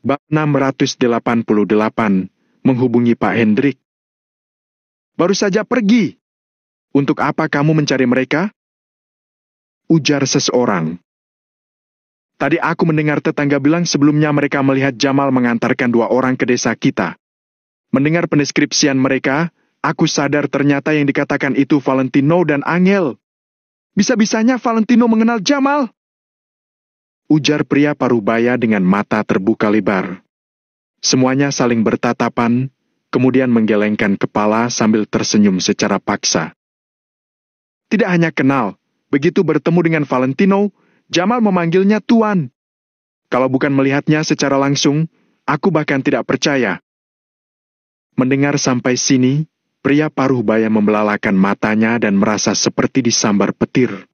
Bab 688, menghubungi Pak Hendrik. Baru saja pergi. Untuk apa kamu mencari mereka? Ujar seseorang. Tadi aku mendengar tetangga bilang sebelumnya mereka melihat Jamal mengantarkan 2 orang ke desa kita. Mendengar pendeskripsian mereka, aku sadar ternyata yang dikatakan itu Valentino dan Angel. Bisa-bisanya Valentino mengenal Jamal. Ujar pria parubaya dengan mata terbuka lebar. Semuanya saling bertatapan, kemudian menggelengkan kepala sambil tersenyum secara paksa. Tidak hanya kenal, begitu bertemu dengan Valentino, Jamal memanggilnya Tuan. Kalau bukan melihatnya secara langsung, aku bahkan tidak percaya. Mendengar sampai sini, pria parubaya membelalakan matanya dan merasa seperti disambar petir.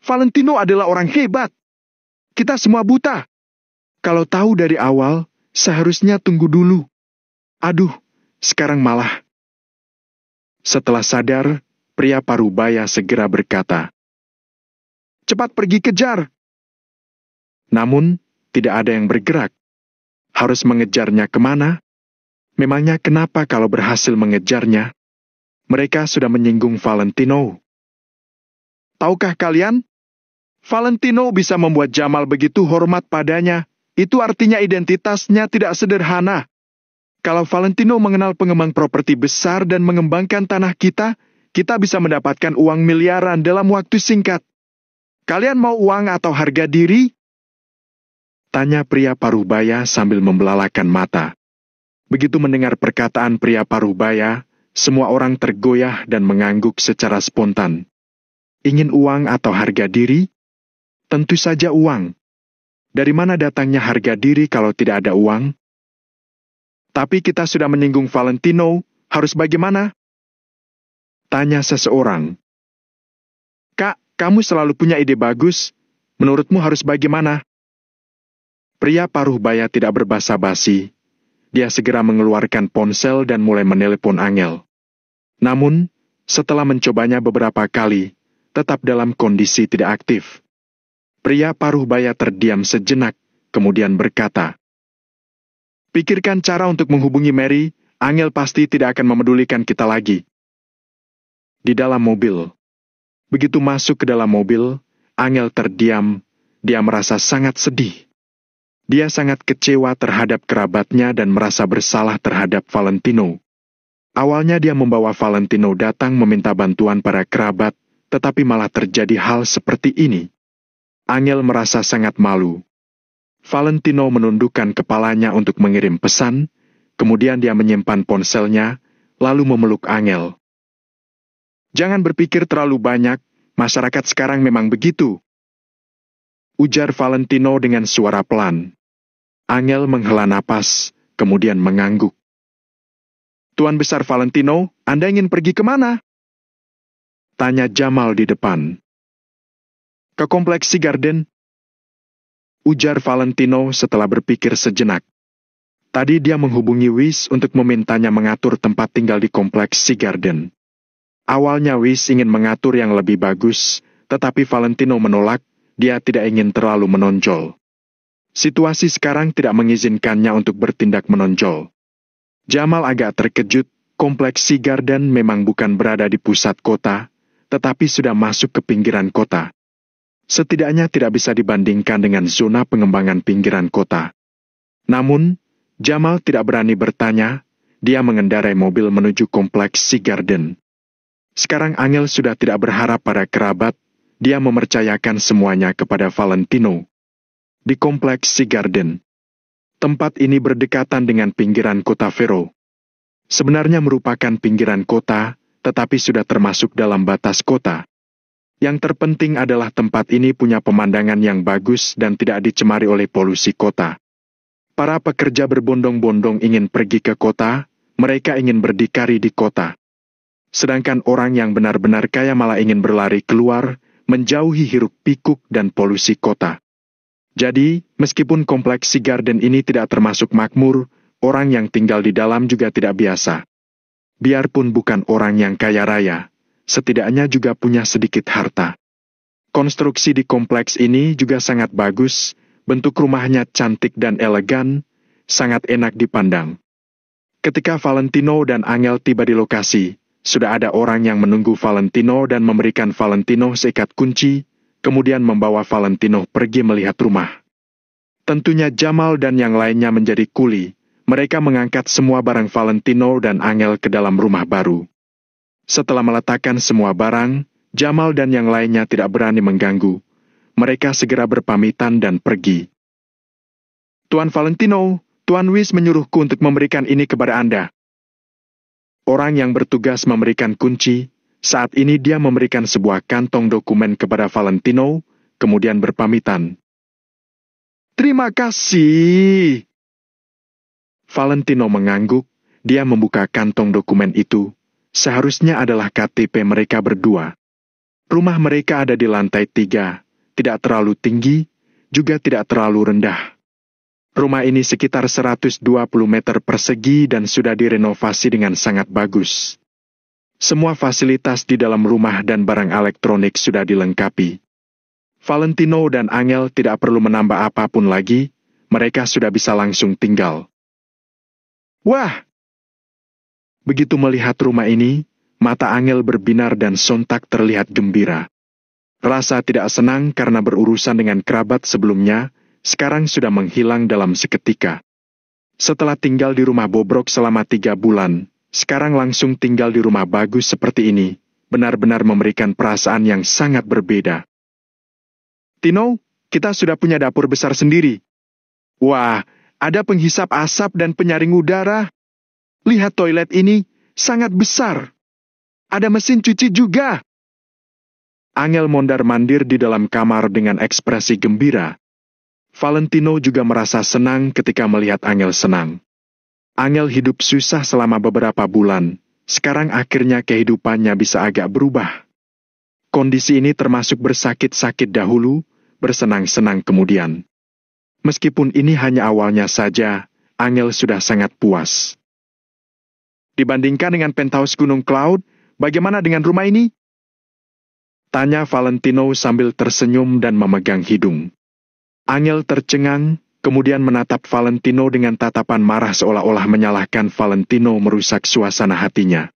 Valentino adalah orang hebat. Kita semua buta. Kalau tahu dari awal, seharusnya tunggu dulu. Aduh, sekarang malah. Setelah sadar, pria parubaya segera berkata, cepat pergi kejar. Namun, tidak ada yang bergerak. Harus mengejarnya kemana? Memangnya kenapa kalau berhasil mengejarnya? Mereka sudah menyinggung Valentino. Tahukah kalian? Valentino bisa membuat Jamal begitu hormat padanya. Itu artinya identitasnya tidak sederhana. Kalau Valentino mengenal pengembang properti besar dan mengembangkan tanah kita, kita bisa mendapatkan uang miliaran dalam waktu singkat. Kalian mau uang atau harga diri? Tanya pria parubaya sambil membelalakan mata. Begitu mendengar perkataan pria parubaya, semua orang tergoyah dan mengangguk secara spontan. Ingin uang atau harga diri? Tentu saja uang. Dari mana datangnya harga diri kalau tidak ada uang? Tapi kita sudah menyinggung Valentino, harus bagaimana? Tanya seseorang. Kak, kamu selalu punya ide bagus. Menurutmu harus bagaimana? Pria parubaya tidak berbasa-basi. Dia segera mengeluarkan ponsel dan mulai menelepon Angel. Namun, setelah mencobanya beberapa kali, tetap dalam kondisi tidak aktif. Pria parubaya terdiam sejenak, kemudian berkata, pikirkan cara untuk menghubungi Mary, Angel pasti tidak akan memedulikan kita lagi. Di dalam mobil. Begitu masuk ke dalam mobil, Angel terdiam, dia merasa sangat sedih. Dia sangat kecewa terhadap kerabatnya dan merasa bersalah terhadap Valentino. Awalnya dia membawa Valentino datang meminta bantuan para kerabat, tetapi malah terjadi hal seperti ini. Angel merasa sangat malu. Valentino menundukkan kepalanya untuk mengirim pesan, kemudian dia menyimpan ponselnya, lalu memeluk Angel. Jangan berpikir terlalu banyak, masyarakat sekarang memang begitu. Ujar Valentino dengan suara pelan. Angel menghela napas, kemudian mengangguk. Tuan Besar Valentino, Anda ingin pergi kemana? Tanya Jamal di depan. Ke kompleks Sea Garden. Ujar Valentino setelah berpikir sejenak. Tadi dia menghubungi Wish untuk memintanya mengatur tempat tinggal di kompleks Sea Garden. Awalnya Wish ingin mengatur yang lebih bagus, tetapi Valentino menolak, dia tidak ingin terlalu menonjol. Situasi sekarang tidak mengizinkannya untuk bertindak menonjol. Jamal agak terkejut, kompleks Sea Garden memang bukan berada di pusat kota, tetapi sudah masuk ke pinggiran kota. Setidaknya tidak bisa dibandingkan dengan zona pengembangan pinggiran kota. Namun, Jamal tidak berani bertanya, dia mengendarai mobil menuju kompleks Sea Garden. Sekarang Angel sudah tidak berharap pada kerabat, dia mempercayakan semuanya kepada Valentino. Di kompleks Sea Garden. Tempat ini berdekatan dengan pinggiran kota Vero. Sebenarnya merupakan pinggiran kota, tetapi sudah termasuk dalam batas kota. Yang terpenting adalah tempat ini punya pemandangan yang bagus dan tidak dicemari oleh polusi kota. Para pekerja berbondong-bondong ingin pergi ke kota, mereka ingin berdikari di kota. Sedangkan orang yang benar-benar kaya malah ingin berlari keluar, menjauhi hiruk-pikuk dan polusi kota. Jadi, meskipun kompleks Sea Garden ini tidak termasuk makmur, orang yang tinggal di dalam juga tidak biasa. Biarpun bukan orang yang kaya raya, setidaknya juga punya sedikit harta. Konstruksi di kompleks ini juga sangat bagus, Bentuk rumahnya cantik dan elegan, sangat enak dipandang. Ketika Valentino dan Angel tiba di lokasi, sudah ada orang yang menunggu Valentino dan memberikan Valentino seikat kunci, kemudian membawa Valentino pergi melihat rumah. Tentunya Jamal dan yang lainnya menjadi kuli. Mereka mengangkat semua barang Valentino dan Angel ke dalam rumah baru. Setelah meletakkan semua barang, Jamal dan yang lainnya tidak berani mengganggu. Mereka segera berpamitan dan pergi. Tuan Valentino, Tuan Wis menyuruhku untuk memberikan ini kepada Anda. Orang yang bertugas memberikan kunci, saat ini dia memberikan sebuah kantong dokumen kepada Valentino, kemudian berpamitan. Terima kasih. Valentino mengangguk, dia membuka kantong dokumen itu. Seharusnya adalah KTP mereka berdua. Rumah mereka ada di lantai 3, tidak terlalu tinggi, juga tidak terlalu rendah. Rumah ini sekitar 120 meter persegi dan sudah direnovasi dengan sangat bagus. Semua fasilitas di dalam rumah dan barang elektronik sudah dilengkapi. Valentino dan Angel tidak perlu menambah apapun lagi, mereka sudah bisa langsung tinggal. Wah! Begitu melihat rumah ini, mata Angel berbinar dan sontak terlihat gembira. Rasa tidak senang karena berurusan dengan kerabat sebelumnya, sekarang sudah menghilang dalam seketika. Setelah tinggal di rumah bobrok selama 3 bulan, sekarang langsung tinggal di rumah bagus seperti ini, benar-benar memberikan perasaan yang sangat berbeda. Tino, kita sudah punya dapur besar sendiri. Wah, ada penghisap asap dan penyaring udara. Lihat toilet ini, sangat besar. Ada mesin cuci juga. Angel mondar-mandir di dalam kamar dengan ekspresi gembira. Valentino juga merasa senang ketika melihat Angel senang. Angel hidup susah selama beberapa bulan. Sekarang akhirnya kehidupannya bisa agak berubah. Kondisi ini termasuk bersakit-sakit dahulu, bersenang-senang kemudian. Meskipun ini hanya awalnya saja, Angel sudah sangat puas. Dibandingkan dengan penthouse Gunung Cloud, bagaimana dengan rumah ini? Tanya Valentino sambil tersenyum dan memegang hidung. Angel tercengang, kemudian menatap Valentino dengan tatapan marah seolah-olah menyalahkan Valentino merusak suasana hatinya.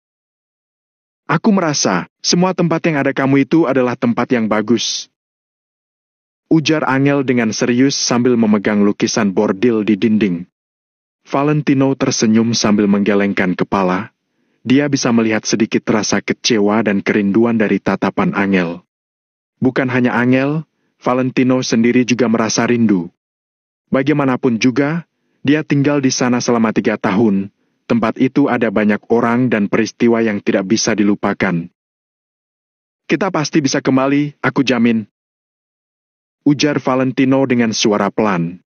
Aku merasa, semua tempat yang ada kamu itu adalah tempat yang bagus. Ujar Angel dengan serius sambil memegang lukisan bordil di dinding. Valentino tersenyum sambil menggelengkan kepala. Dia bisa melihat sedikit rasa kecewa dan kerinduan dari tatapan Angel. Bukan hanya Angel, Valentino sendiri juga merasa rindu. Bagaimanapun juga, dia tinggal di sana selama 3 tahun. Tempat itu ada banyak orang dan peristiwa yang tidak bisa dilupakan. Kita pasti bisa kembali, aku jamin. Ujar Valentino dengan suara pelan.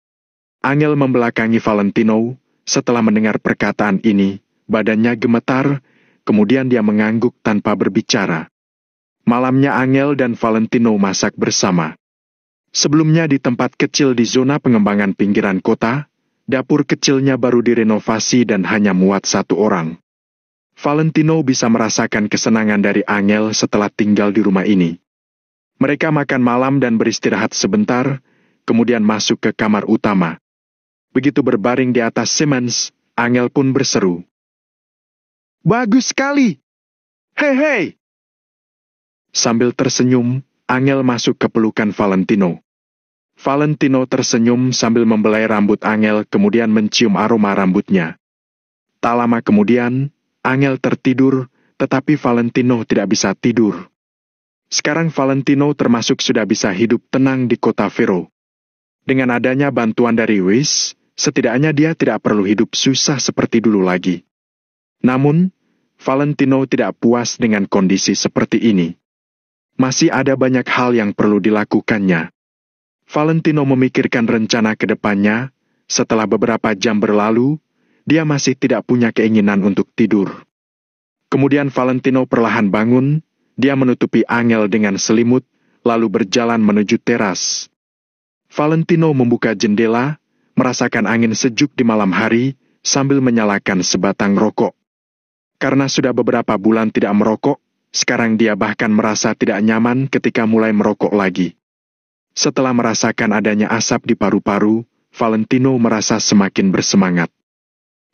Angel membelakangi Valentino. Setelah mendengar perkataan ini, badannya gemetar, kemudian dia mengangguk tanpa berbicara. Malamnya Angel dan Valentino masak bersama. Sebelumnya di tempat kecil di zona pengembangan pinggiran kota, dapur kecilnya baru direnovasi dan hanya muat 1 orang. Valentino bisa merasakan kesenangan dari Angel setelah tinggal di rumah ini. Mereka makan malam dan beristirahat sebentar, kemudian masuk ke kamar utama. Begitu berbaring di atas Simmons, Angel pun berseru. Bagus sekali! Hei hei! Sambil tersenyum, Angel masuk ke pelukan Valentino. Valentino tersenyum sambil membelai rambut Angel kemudian mencium aroma rambutnya. Tak lama kemudian, Angel tertidur, tetapi Valentino tidak bisa tidur. Sekarang Valentino termasuk sudah bisa hidup tenang di kota Vero. Dengan adanya bantuan dari Wis, setidaknya dia tidak perlu hidup susah seperti dulu lagi. Namun, Valentino tidak puas dengan kondisi seperti ini. Masih ada banyak hal yang perlu dilakukannya. Valentino memikirkan rencana ke depannya. Setelah beberapa jam berlalu, dia masih tidak punya keinginan untuk tidur. Kemudian Valentino perlahan bangun, dia menutupi Angel dengan selimut, lalu berjalan menuju teras. Valentino membuka jendela, merasakan angin sejuk di malam hari, sambil menyalakan sebatang rokok. Karena sudah beberapa bulan tidak merokok, sekarang dia bahkan merasa tidak nyaman ketika mulai merokok lagi. Setelah merasakan adanya asap di paru-paru, Valentino merasa semakin bersemangat.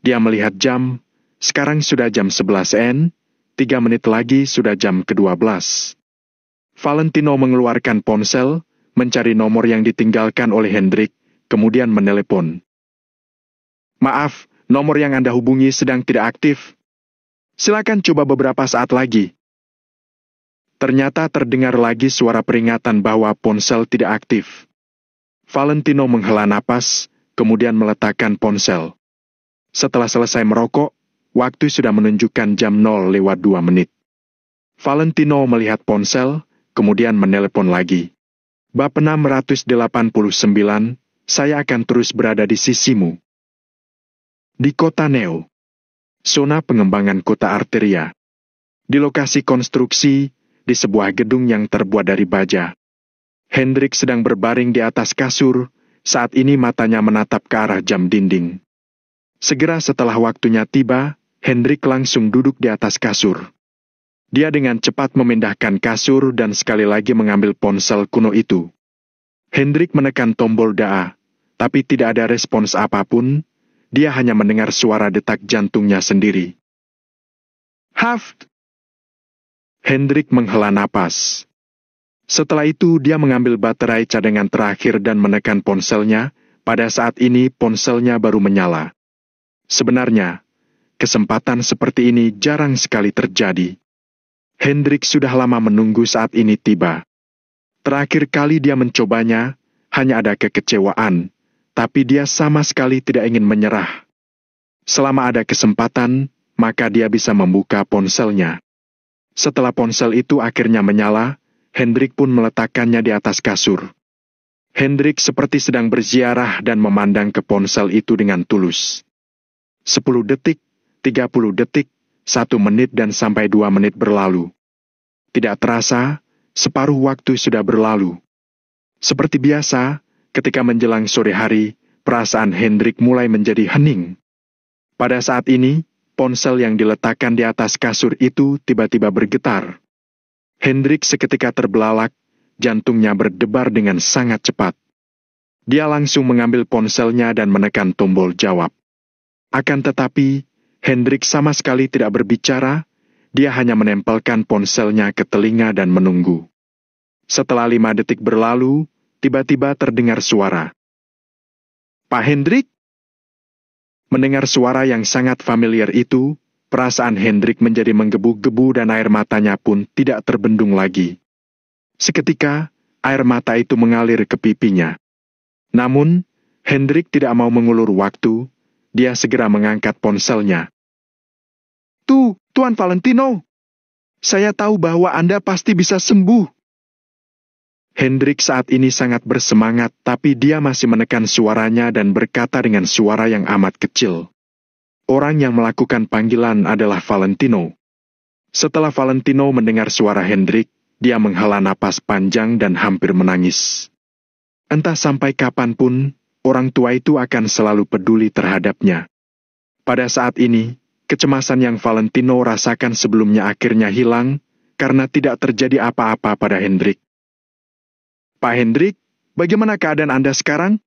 Dia melihat jam, sekarang sudah jam 11 n, 3 menit lagi sudah jam ke-12. Valentino mengeluarkan ponsel, mencari nomor yang ditinggalkan oleh Hendrik, kemudian menelepon. Maaf, nomor yang Anda hubungi sedang tidak aktif. Silakan coba beberapa saat lagi. Ternyata terdengar lagi suara peringatan bahwa ponsel tidak aktif. Valentino menghela napas, kemudian meletakkan ponsel. Setelah selesai merokok, waktu sudah menunjukkan jam 0:02. Valentino melihat ponsel, kemudian menelepon lagi. Bab 689, saya akan terus berada di sisimu. Di kota Neo. Zona pengembangan kota Arteria. Di lokasi konstruksi, di sebuah gedung yang terbuat dari baja. Hendrik sedang berbaring di atas kasur, saat ini matanya menatap ke arah jam dinding. Segera setelah waktunya tiba, Hendrik langsung duduk di atas kasur. Dia dengan cepat memindahkan kasur dan sekali lagi mengambil ponsel kuno itu. Hendrik menekan tombol DA, tapi tidak ada respons apapun, dia hanya mendengar suara detak jantungnya sendiri. Haft! Hendrik menghela napas. Setelah itu dia mengambil baterai cadangan terakhir dan menekan ponselnya, pada saat ini ponselnya baru menyala. Sebenarnya, kesempatan seperti ini jarang sekali terjadi. Hendrik sudah lama menunggu saat ini tiba. Terakhir kali dia mencobanya, hanya ada kekecewaan, tapi dia sama sekali tidak ingin menyerah. Selama ada kesempatan, maka dia bisa membuka ponselnya. Setelah ponsel itu akhirnya menyala, Hendrik pun meletakkannya di atas kasur. Hendrik seperti sedang berziarah dan memandang ke ponsel itu dengan tulus. 10 detik, 30 detik, 1 menit dan sampai 2 menit berlalu. Tidak terasa, separuh waktu sudah berlalu. Seperti biasa, ketika menjelang sore hari, perasaan Hendrik mulai menjadi hening. Pada saat ini, ponsel yang diletakkan di atas kasur itu tiba-tiba bergetar. Hendrik seketika terbelalak, jantungnya berdebar dengan sangat cepat. Dia langsung mengambil ponselnya dan menekan tombol jawab. Akan tetapi, Hendrik sama sekali tidak berbicara, dia hanya menempelkan ponselnya ke telinga dan menunggu. Setelah 5 detik berlalu, tiba-tiba terdengar suara. Pak Hendrik? Mendengar suara yang sangat familiar itu, perasaan Hendrik menjadi menggebu-gebu dan air matanya pun tidak terbendung lagi. Seketika, air mata itu mengalir ke pipinya. Namun, Hendrik tidak mau mengulur waktu, dia segera mengangkat ponselnya. Tuan Valentino, saya tahu bahwa Anda pasti bisa sembuh. Hendrik saat ini sangat bersemangat, tapi dia masih menekan suaranya dan berkata dengan suara yang amat kecil. Orang yang melakukan panggilan adalah Valentino. Setelah Valentino mendengar suara Hendrik, dia menghela napas panjang dan hampir menangis. Entah sampai kapanpun, orang tua itu akan selalu peduli terhadapnya. Pada saat ini, kecemasan yang Valentino rasakan sebelumnya akhirnya hilang, karena tidak terjadi apa-apa pada Hendrik. Pak Hendrik, bagaimana keadaan Anda sekarang?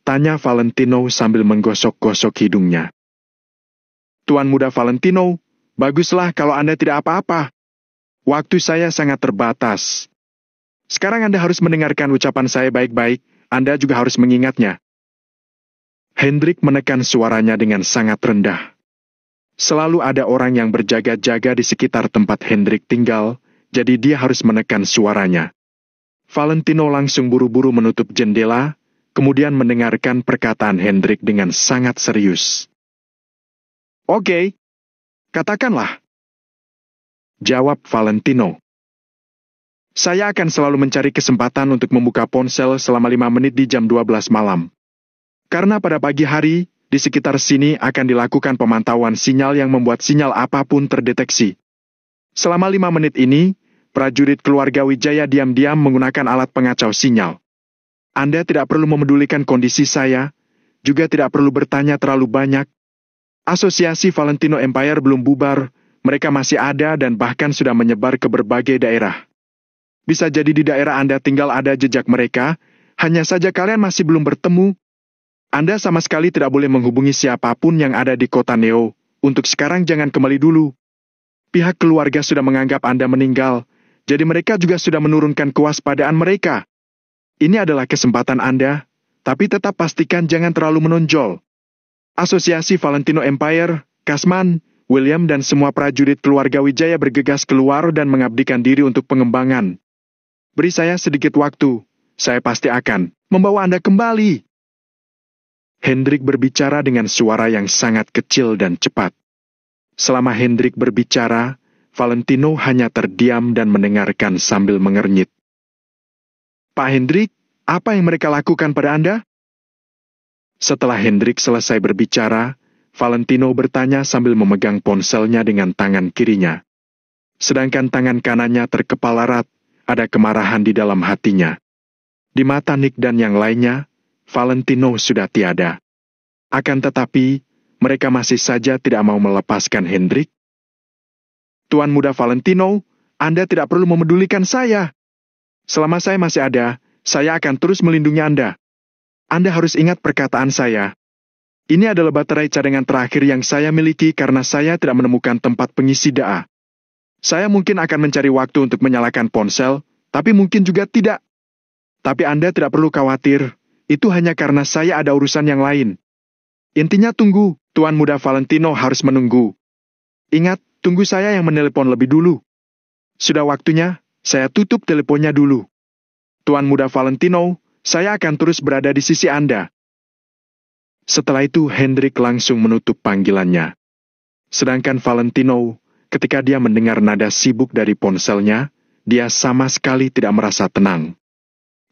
Tanya Valentino sambil menggosok-gosok hidungnya. Tuan muda Valentino, baguslah kalau Anda tidak apa-apa. Waktu saya sangat terbatas. Sekarang Anda harus mendengarkan ucapan saya baik-baik, Anda juga harus mengingatnya. Hendrik menekan suaranya dengan sangat rendah. Selalu ada orang yang berjaga-jaga di sekitar tempat Hendrik tinggal, jadi dia harus menekan suaranya. Valentino langsung buru-buru menutup jendela, kemudian mendengarkan perkataan Hendrik dengan sangat serius. Oke, katakanlah. Jawab Valentino. Saya akan selalu mencari kesempatan untuk membuka ponsel selama 5 menit di jam 12 malam. Karena pada pagi hari, di sekitar sini akan dilakukan pemantauan sinyal yang membuat sinyal apapun terdeteksi. Selama 5 menit ini, prajurit keluarga Wijaya diam-diam menggunakan alat pengacau sinyal. Anda tidak perlu memedulikan kondisi saya, juga tidak perlu bertanya terlalu banyak. Asosiasi Valentino Empire belum bubar, mereka masih ada dan bahkan sudah menyebar ke berbagai daerah. Bisa jadi di daerah Anda tinggal ada jejak mereka, hanya saja kalian masih belum bertemu. Anda sama sekali tidak boleh menghubungi siapapun yang ada di kota Neo. Untuk sekarang jangan kembali dulu. Pihak keluarga sudah menganggap Anda meninggal, jadi mereka juga sudah menurunkan kewaspadaan mereka. Ini adalah kesempatan Anda, tapi tetap pastikan jangan terlalu menonjol. Asosiasi Valentino Empire, Kasman, William dan semua prajurit keluarga Wijaya bergegas keluar dan mengabdikan diri untuk pengembangan. Beri saya sedikit waktu, saya pasti akan membawa Anda kembali. Hendrik berbicara dengan suara yang sangat kecil dan cepat. Selama Hendrik berbicara, Valentino hanya terdiam dan mendengarkan sambil mengernyit. Pak Hendrik, apa yang mereka lakukan pada Anda? Setelah Hendrik selesai berbicara, Valentino bertanya sambil memegang ponselnya dengan tangan kirinya. Sedangkan tangan kanannya terkepal erat, ada kemarahan di dalam hatinya. Di mata Nick dan yang lainnya, Valentino sudah tiada. Akan tetapi, mereka masih saja tidak mau melepaskan Hendrik. Tuan Muda Valentino, Anda tidak perlu memedulikan saya. Selama saya masih ada, saya akan terus melindungi Anda. Anda harus ingat perkataan saya. Ini adalah baterai cadangan terakhir yang saya miliki karena saya tidak menemukan tempat pengisi daya. Saya mungkin akan mencari waktu untuk menyalakan ponsel, tapi mungkin juga tidak. Tapi Anda tidak perlu khawatir, itu hanya karena saya ada urusan yang lain. Intinya tunggu, Tuan Muda Valentino harus menunggu. Ingat, tunggu saya yang menelepon lebih dulu. Sudah waktunya, saya tutup teleponnya dulu. Tuan Muda Valentino, saya akan terus berada di sisi Anda. Setelah itu, Hendrik langsung menutup panggilannya. Sedangkan Valentino, ketika dia mendengar nada sibuk dari ponselnya, dia sama sekali tidak merasa tenang.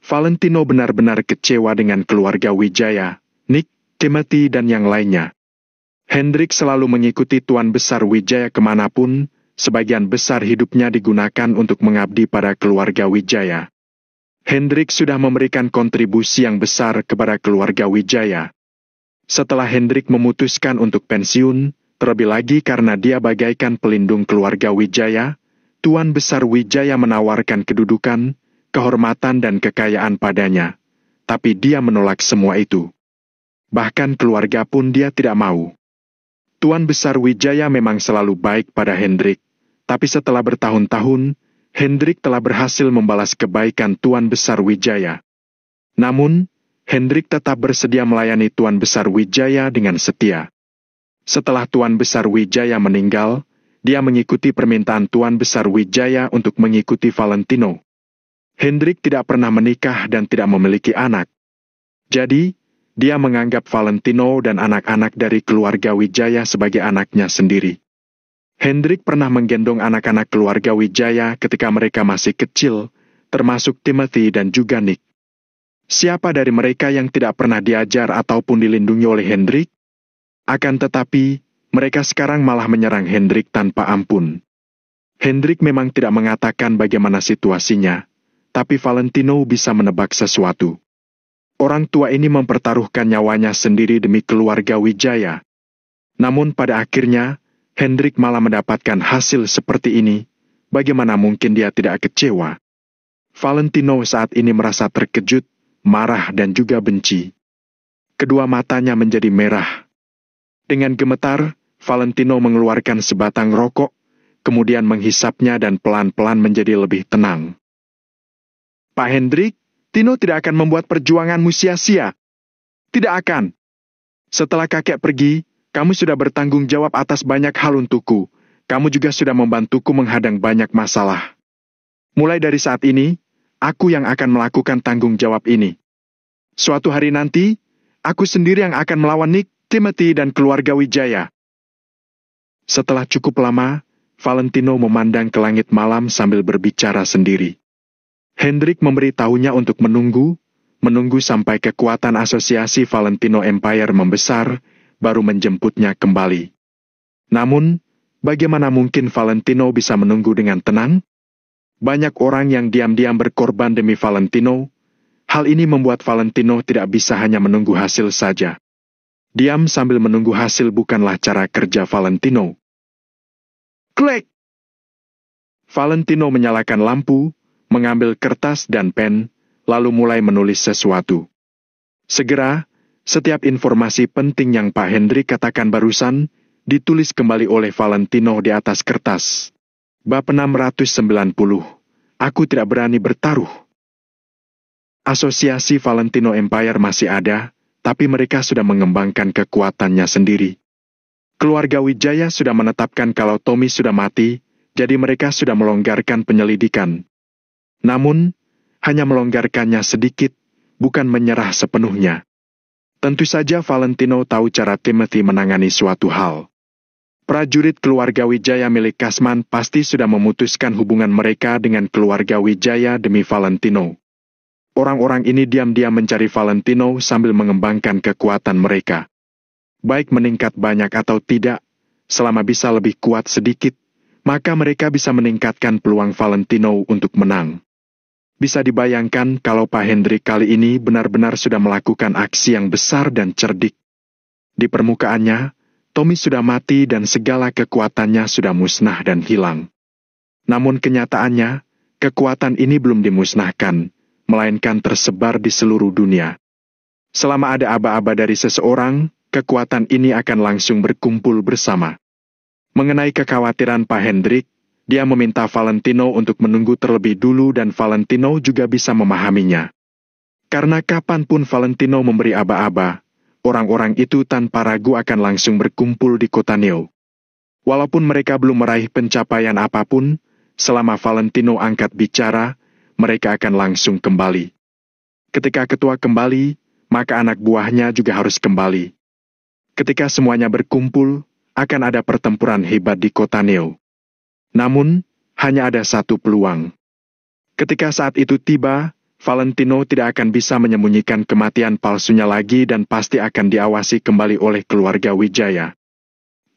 Valentino benar-benar kecewa dengan keluarga Wijaya, Nick, Timothy dan yang lainnya. Hendrik selalu mengikuti Tuan Besar Wijaya kemanapun, sebagian besar hidupnya digunakan untuk mengabdi pada keluarga Wijaya. Hendrik sudah memberikan kontribusi yang besar kepada keluarga Wijaya. Setelah Hendrik memutuskan untuk pensiun, terlebih lagi karena dia bagaikan pelindung keluarga Wijaya, Tuan Besar Wijaya menawarkan kedudukan, kehormatan dan kekayaan padanya. Tapi dia menolak semua itu. Bahkan keluarga pun dia tidak mau. Tuan Besar Wijaya memang selalu baik pada Hendrik, tapi setelah bertahun-tahun, Hendrik telah berhasil membalas kebaikan Tuan Besar Wijaya. Namun, Hendrik tetap bersedia melayani Tuan Besar Wijaya dengan setia. Setelah Tuan Besar Wijaya meninggal, dia mengikuti permintaan Tuan Besar Wijaya untuk mengikuti Valentino. Hendrik tidak pernah menikah dan tidak memiliki anak. Jadi, dia menganggap Valentino dan anak-anak dari keluarga Wijaya sebagai anaknya sendiri. Hendrik pernah menggendong anak-anak keluarga Wijaya ketika mereka masih kecil, termasuk Timothy dan juga Nick. Siapa dari mereka yang tidak pernah diajar ataupun dilindungi oleh Hendrik? Akan tetapi, mereka sekarang malah menyerang Hendrik tanpa ampun. Hendrik memang tidak mengatakan bagaimana situasinya, tapi Valentino bisa menebak sesuatu. Orang tua ini mempertaruhkan nyawanya sendiri demi keluarga Wijaya. Namun pada akhirnya, Hendrik malah mendapatkan hasil seperti ini. Bagaimana mungkin dia tidak kecewa? Valentino saat ini merasa terkejut, marah dan juga benci. Kedua matanya menjadi merah. Dengan gemetar, Valentino mengeluarkan sebatang rokok, kemudian menghisapnya dan pelan-pelan menjadi lebih tenang. Pak Hendrik, Tino tidak akan membuat perjuanganmu sia-sia. Tidak akan. Setelah kakek pergi, kamu sudah bertanggung jawab atas banyak hal untukku. Kamu juga sudah membantuku menghadang banyak masalah. Mulai dari saat ini, aku yang akan melakukan tanggung jawab ini. Suatu hari nanti, aku sendiri yang akan melawan Nick, Timothy dan keluarga Wijaya. Setelah cukup lama, Valentino memandang ke langit malam sambil berbicara sendiri. Hendrik memberitahunya untuk menunggu sampai kekuatan asosiasi Valentino Empire membesar, baru menjemputnya kembali. Namun, bagaimana mungkin Valentino bisa menunggu dengan tenang? Banyak orang yang diam-diam berkorban demi Valentino. Hal ini membuat Valentino tidak bisa hanya menunggu hasil saja. Diam sambil menunggu hasil bukanlah cara kerja Valentino. Klik! Valentino menyalakan lampu, mengambil kertas dan pen, lalu mulai menulis sesuatu. Segera, setiap informasi penting yang Pak Hendrik katakan barusan, ditulis kembali oleh Valentino di atas kertas. Bab 690. Aku tidak berani bertaruh. Asosiasi Valentino Empire masih ada, tapi mereka sudah mengembangkan kekuatannya sendiri. Keluarga Wijaya sudah menetapkan kalau Tommy sudah mati, jadi mereka sudah melonggarkan penyelidikan. Namun, hanya melonggarkannya sedikit, bukan menyerah sepenuhnya. Tentu saja Valentino tahu cara Timothy menangani suatu hal. Prajurit keluarga Wijaya milik Kasman pasti sudah memutuskan hubungan mereka dengan keluarga Wijaya demi Valentino. Orang-orang ini diam-diam mencari Valentino sambil mengembangkan kekuatan mereka. Baik meningkat banyak atau tidak, selama bisa lebih kuat sedikit, maka mereka bisa meningkatkan peluang Valentino untuk menang. Bisa dibayangkan kalau Pak Hendrik kali ini benar-benar sudah melakukan aksi yang besar dan cerdik. Di permukaannya, Tommy sudah mati dan segala kekuatannya sudah musnah dan hilang. Namun kenyataannya, kekuatan ini belum dimusnahkan, melainkan tersebar di seluruh dunia. Selama ada aba-aba dari seseorang, kekuatan ini akan langsung berkumpul bersama. Mengenai kekhawatiran Pak Hendrik, dia meminta Valentino untuk menunggu terlebih dulu dan Valentino juga bisa memahaminya. Karena kapanpun Valentino memberi aba-aba, orang-orang itu tanpa ragu akan langsung berkumpul di kota Neo. Walaupun mereka belum meraih pencapaian apapun, selama Valentino angkat bicara, mereka akan langsung kembali. Ketika ketua kembali, maka anak buahnya juga harus kembali. Ketika semuanya berkumpul, akan ada pertempuran hebat di kota Neo. Namun, hanya ada satu peluang. Ketika saat itu tiba, Valentino tidak akan bisa menyembunyikan kematian palsunya lagi dan pasti akan diawasi kembali oleh keluarga Wijaya.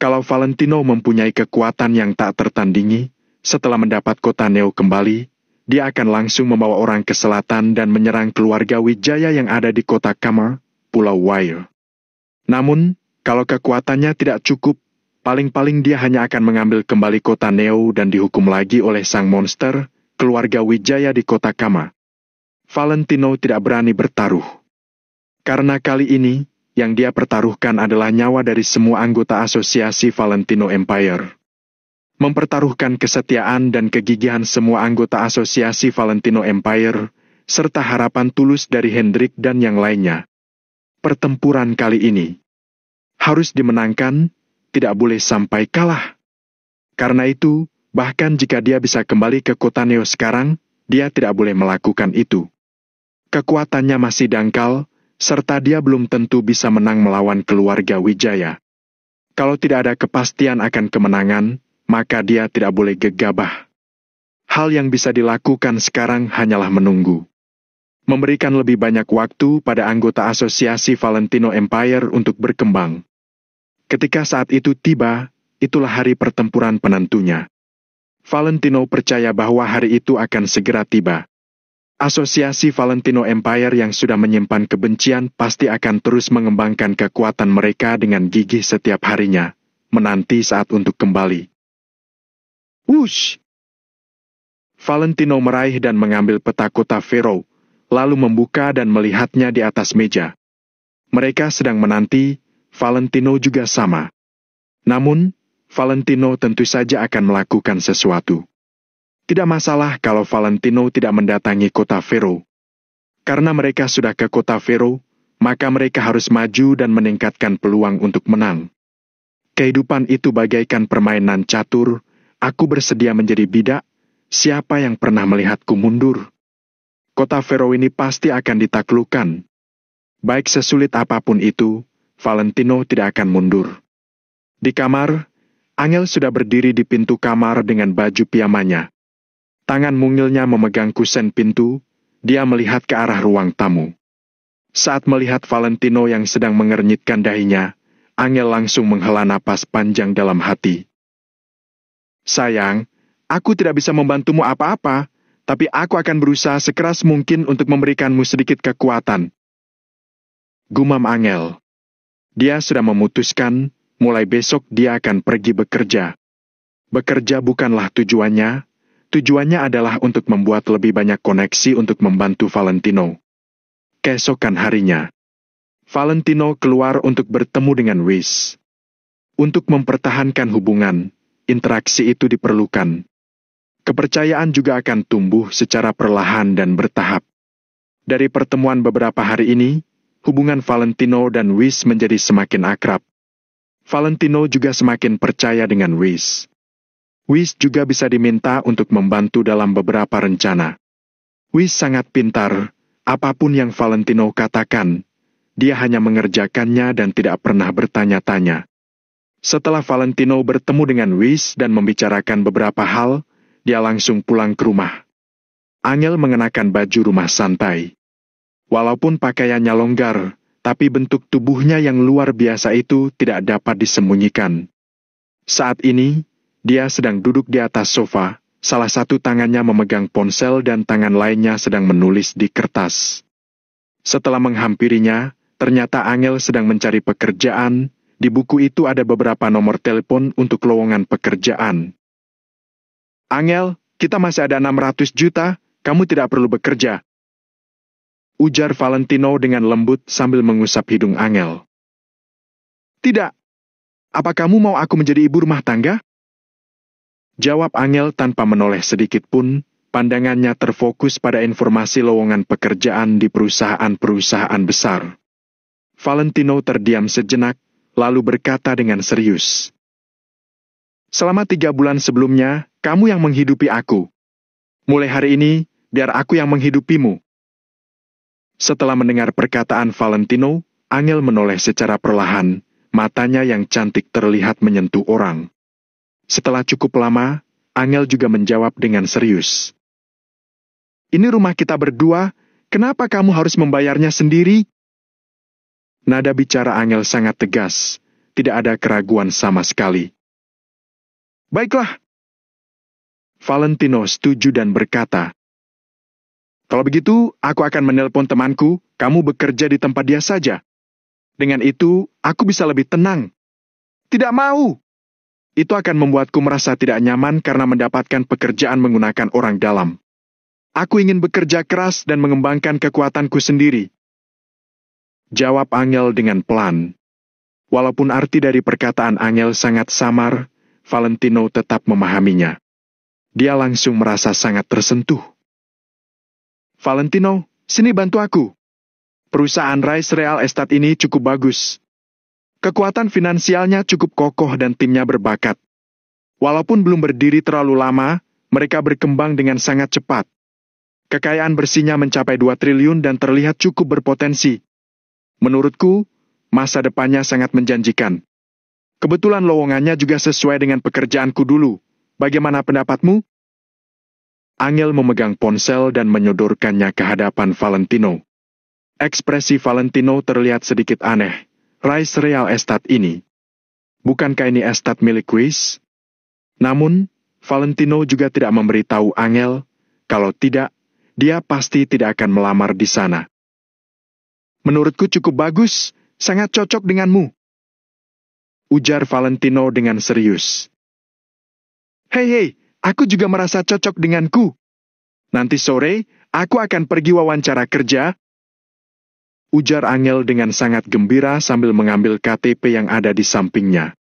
Kalau Valentino mempunyai kekuatan yang tak tertandingi, setelah mendapat kota Neo kembali, dia akan langsung membawa orang ke selatan dan menyerang keluarga Wijaya yang ada di kota Kamar, Pulau Wire. Namun, kalau kekuatannya tidak cukup, paling-paling dia hanya akan mengambil kembali kota Neo dan dihukum lagi oleh sang monster, keluarga Wijaya di kota Kama. Valentino tidak berani bertaruh. Karena kali ini, yang dia pertaruhkan adalah nyawa dari semua anggota asosiasi Valentino Empire. Mempertaruhkan kesetiaan dan kegigihan semua anggota asosiasi Valentino Empire, serta harapan tulus dari Hendrik dan yang lainnya. Pertempuran kali ini harus dimenangkan, tidak boleh sampai kalah. Karena itu, bahkan jika dia bisa kembali ke kota Neo sekarang, dia tidak boleh melakukan itu. Kekuatannya masih dangkal, serta dia belum tentu bisa menang melawan keluarga Wijaya. Kalau tidak ada kepastian akan kemenangan, maka dia tidak boleh gegabah. Hal yang bisa dilakukan sekarang hanyalah menunggu. Memberikan lebih banyak waktu pada anggota asosiasi Valentino Empire untuk berkembang. Ketika saat itu tiba, itulah hari pertempuran penentunya. Valentino percaya bahwa hari itu akan segera tiba. Asosiasi Valentino Empire yang sudah menyimpan kebencian pasti akan terus mengembangkan kekuatan mereka dengan gigih setiap harinya, menanti saat untuk kembali. Wush! Valentino meraih dan mengambil peta kota Pharaoh, lalu membuka dan melihatnya di atas meja. Mereka sedang menanti, Valentino juga sama. Namun, Valentino tentu saja akan melakukan sesuatu. Tidak masalah kalau Valentino tidak mendatangi kota Pharaoh. Karena mereka sudah ke kota Pharaoh, maka mereka harus maju dan meningkatkan peluang untuk menang. Kehidupan itu bagaikan permainan catur, aku bersedia menjadi bidak, siapa yang pernah melihatku mundur? Kota Pharaoh ini pasti akan ditaklukkan. Baik sesulit apapun itu, Valentino tidak akan mundur. Di kamar, Angel sudah berdiri di pintu kamar dengan baju piyamanya. Tangan mungilnya memegang kusen pintu, dia melihat ke arah ruang tamu. Saat melihat Valentino yang sedang mengernyitkan dahinya, Angel langsung menghela napas panjang dalam hati. Sayang, aku tidak bisa membantumu apa-apa, tapi aku akan berusaha sekeras mungkin untuk memberikanmu sedikit kekuatan. Gumam Angel. Dia sudah memutuskan, mulai besok dia akan pergi bekerja. Bekerja bukanlah tujuannya, Tujuannya adalah untuk membuat lebih banyak koneksi untuk membantu Valentino. Keesokan harinya, Valentino keluar untuk bertemu dengan Wish. Untuk mempertahankan hubungan, interaksi itu diperlukan. Kepercayaan juga akan tumbuh secara perlahan dan bertahap. Dari pertemuan beberapa hari ini, hubungan Valentino dan Wish menjadi semakin akrab. Valentino juga semakin percaya dengan Wish. Wish juga bisa diminta untuk membantu dalam beberapa rencana. Wish sangat pintar, apapun yang Valentino katakan, dia hanya mengerjakannya dan tidak pernah bertanya-tanya. Setelah Valentino bertemu dengan Wish dan membicarakan beberapa hal, dia langsung pulang ke rumah. Angel mengenakan baju rumah santai. Walaupun pakaiannya longgar, tapi bentuk tubuhnya yang luar biasa itu tidak dapat disembunyikan. Saat ini, dia sedang duduk di atas sofa, salah satu tangannya memegang ponsel dan tangan lainnya sedang menulis di kertas. Setelah menghampirinya, ternyata Angel sedang mencari pekerjaan. Di buku itu ada beberapa nomor telepon untuk lowongan pekerjaan. Angel, kita masih ada 600 juta, kamu tidak perlu bekerja. Ujar Valentino dengan lembut sambil mengusap hidung Angel. Tidak. Apa kamu mau aku menjadi ibu rumah tangga? Jawab Angel tanpa menoleh sedikit pun, pandangannya terfokus pada informasi lowongan pekerjaan di perusahaan-perusahaan besar. Valentino terdiam sejenak, lalu berkata dengan serius. Selama 3 bulan sebelumnya, kamu yang menghidupi aku. Mulai hari ini, biar aku yang menghidupimu. Setelah mendengar perkataan Valentino, Angel menoleh secara perlahan, matanya yang cantik terlihat menyentuh orang. Setelah cukup lama, Angel juga menjawab dengan serius. Ini rumah kita berdua, kenapa kamu harus membayarnya sendiri? Nada bicara Angel sangat tegas, tidak ada keraguan sama sekali. Baiklah. Valentino setuju dan berkata, kalau begitu, aku akan menelpon temanku, kamu bekerja di tempat dia saja. Dengan itu, aku bisa lebih tenang. Tidak mau. Itu akan membuatku merasa tidak nyaman karena mendapatkan pekerjaan menggunakan orang dalam. Aku ingin bekerja keras dan mengembangkan kekuatanku sendiri. Jawab Angel dengan pelan. Walaupun arti dari perkataan Angel sangat samar, Valentino tetap memahaminya. Dia langsung merasa sangat tersentuh. Valentino, sini bantu aku. Perusahaan Rice Real Estate ini cukup bagus. Kekuatan finansialnya cukup kokoh dan timnya berbakat. Walaupun belum berdiri terlalu lama, mereka berkembang dengan sangat cepat. Kekayaan bersihnya mencapai 2 triliun dan terlihat cukup berpotensi. Menurutku, masa depannya sangat menjanjikan. Kebetulan lowongannya juga sesuai dengan pekerjaanku dulu. Bagaimana pendapatmu? Angel memegang ponsel dan menyodorkannya ke hadapan Valentino. Ekspresi Valentino terlihat sedikit aneh. Rice Real Estate ini. Bukankah ini estate milik Wish? Namun, Valentino juga tidak memberitahu Angel, kalau tidak, dia pasti tidak akan melamar di sana. Menurutku cukup bagus, sangat cocok denganmu. Ujar Valentino dengan serius. Hei, aku juga merasa cocok denganku. Nanti sore, aku akan pergi wawancara kerja. Ujar Angel dengan sangat gembira sambil mengambil KTP yang ada di sampingnya.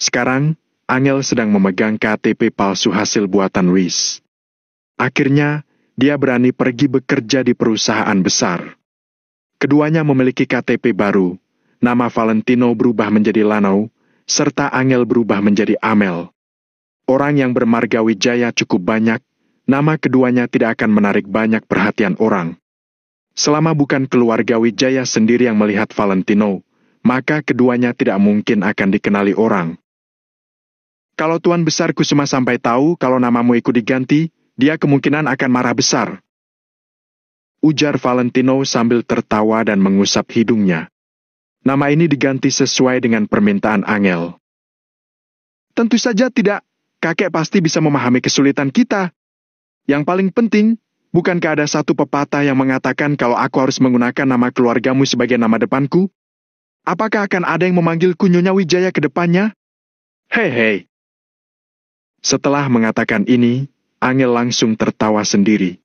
Sekarang, Angel sedang memegang KTP palsu hasil buatan Wish. Akhirnya, dia berani pergi bekerja di perusahaan besar. Keduanya memiliki KTP baru. Nama Valentino berubah menjadi Lanau, serta Angel berubah menjadi Amel. Orang yang bermarga Wijaya cukup banyak, nama keduanya tidak akan menarik banyak perhatian orang. Selama bukan keluarga Wijaya sendiri yang melihat Valentino, maka keduanya tidak mungkin akan dikenali orang. Kalau Tuan Besar Kusuma sampai tahu kalau namamu ikut diganti, dia kemungkinan akan marah besar. Ujar Valentino sambil tertawa dan mengusap hidungnya. Nama ini diganti sesuai dengan permintaan Angel. Tentu saja tidak, kakek pasti bisa memahami kesulitan kita. Yang paling penting, bukankah ada satu pepatah yang mengatakan kalau aku harus menggunakan nama keluargamu sebagai nama depanku? Apakah akan ada yang memanggilku Nyonya Wijaya ke depannya? Hei. Setelah mengatakan ini, Angel langsung tertawa sendiri.